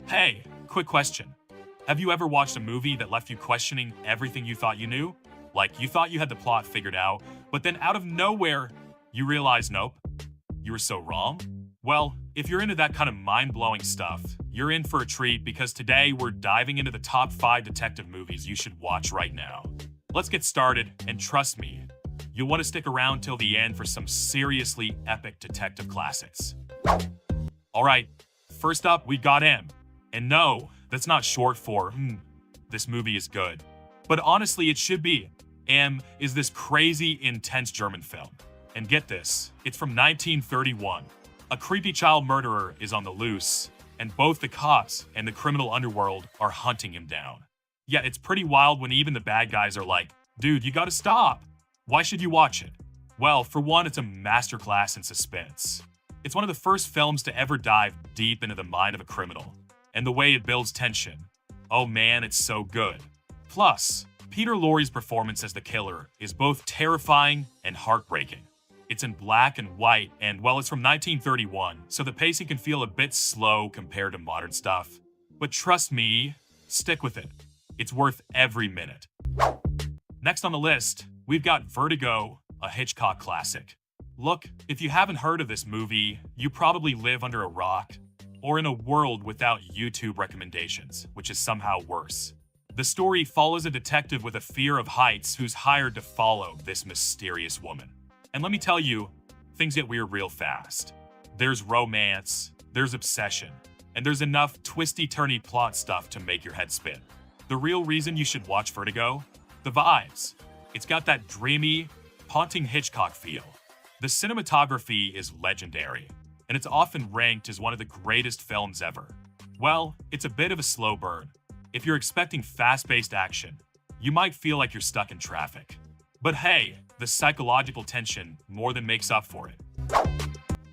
Hey, quick question. Have you ever watched a movie that left you questioning everything you thought you knew? Like, you thought you had the plot figured out, but then out of nowhere, you realize nope, you were so wrong? Well, if you're into that kind of mind-blowing stuff, you're in for a treat because today we're diving into the top 5 detective movies you should watch right now. Let's get started, and trust me, you'll want to stick around till the end for some seriously epic detective classics. Alright, first up, we got M. And no, that's not short for, this movie is good. But honestly, it should be. M is this crazy, intense German film. And get this, it's from 1931. A creepy child murderer is on the loose, and both the cops and the criminal underworld are hunting him down. Yeah, it's pretty wild when even the bad guys are like, dude, you gotta stop. Why should you watch it? Well, for one, it's a masterclass in suspense. It's one of the first films to ever dive deep into the mind of a criminal. And the way it builds tension. Oh man, it's so good. Plus, Peter Lorre's performance as the killer is both terrifying and heartbreaking. It's in black and white, and well, it's from 1931, so the pacing can feel a bit slow compared to modern stuff. But trust me, stick with it. It's worth every minute. Next on the list, we've got Vertigo, a Hitchcock classic. Look, if you haven't heard of this movie, you probably live under a rock, or in a world without YouTube recommendations, which is somehow worse. The story follows a detective with a fear of heights who's hired to follow this mysterious woman. And let me tell you, things get weird real fast. There's romance, there's obsession, and there's enough twisty-turny plot stuff to make your head spin. The real reason you should watch Vertigo? The vibes. It's got that dreamy, haunting Hitchcock feel. The cinematography is legendary, and it's often ranked as one of the greatest films ever. Well, it's a bit of a slow burn. If you're expecting fast-paced action, you might feel like you're stuck in traffic. But hey, the psychological tension more than makes up for it.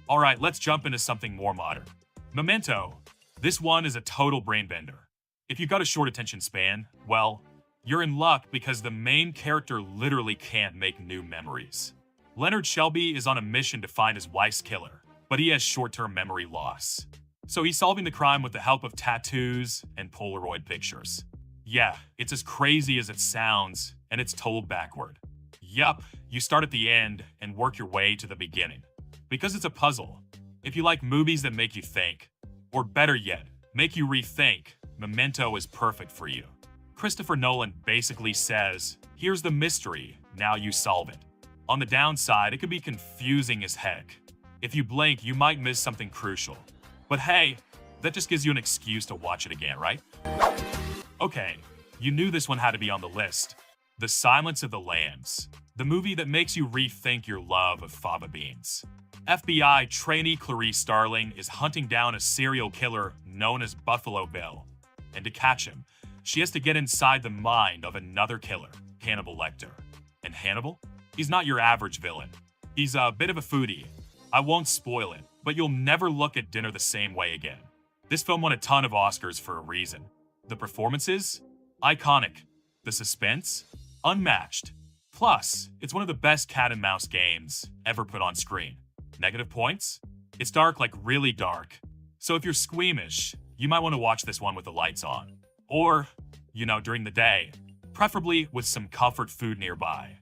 Alright, let's jump into something more modern. Memento. This one is a total brain bender. If you've got a short attention span, well, you're in luck because the main character literally can't make new memories. Leonard Shelby is on a mission to find his wife's killer, but he has short-term memory loss. So he's solving the crime with the help of tattoos and Polaroid pictures. Yeah, it's as crazy as it sounds, and it's told backward. Yup, you start at the end and work your way to the beginning. Because it's a puzzle. If you like movies that make you think, or better yet, make you rethink, Memento is perfect for you. Christopher Nolan basically says, here's the mystery, now you solve it. On the downside, it can be confusing as heck. If you blink, you might miss something crucial. But hey, that just gives you an excuse to watch it again, right? Okay, you knew this one had to be on the list. The Silence of the Lambs, the movie that makes you rethink your love of fava beans. FBI trainee Clarice Starling is hunting down a serial killer known as Buffalo Bill. And to catch him, she has to get inside the mind of another killer, Hannibal Lecter. And Hannibal? He's not your average villain. He's a bit of a foodie. I won't spoil it, but you'll never look at dinner the same way again. This film won a ton of Oscars for a reason. The performances? Iconic. The suspense? Unmatched. Plus, it's one of the best cat and mouse games ever put on screen. Negative points? It's dark, like really dark. So if you're squeamish, you might want to watch this one with the lights on. Or, during the day. Preferably with some comfort food nearby.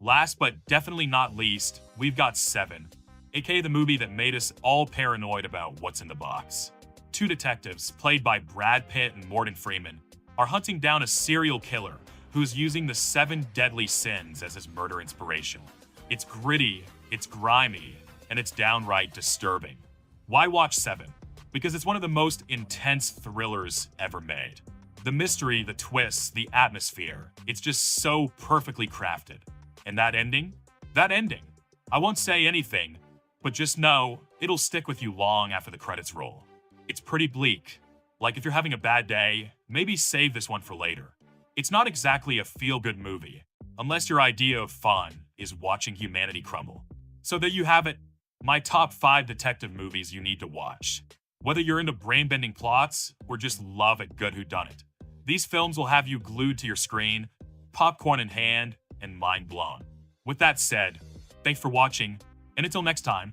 Last but definitely not least, we've got Seven, aka the movie that made us all paranoid about what's in the box. Two detectives, played by Brad Pitt and Morgan Freeman, are hunting down a serial killer who's using the 7 deadly sins as his murder inspiration. It's gritty, it's grimy, and it's downright disturbing. Why watch Seven? Because it's one of the most intense thrillers ever made. The mystery, the twists, the atmosphere, it's just so perfectly crafted. And that ending? I won't say anything, but just know it'll stick with you long after the credits roll. It's pretty bleak. Like if you're having a bad day, maybe save this one for later. It's not exactly a feel-good movie, unless your idea of fun is watching humanity crumble. So there you have it, my top 5 detective movies you need to watch. Whether you're into brain-bending plots or just love a good whodunit, these films will have you glued to your screen, popcorn in hand, and mind blown. With that said, thanks for watching, and until next time,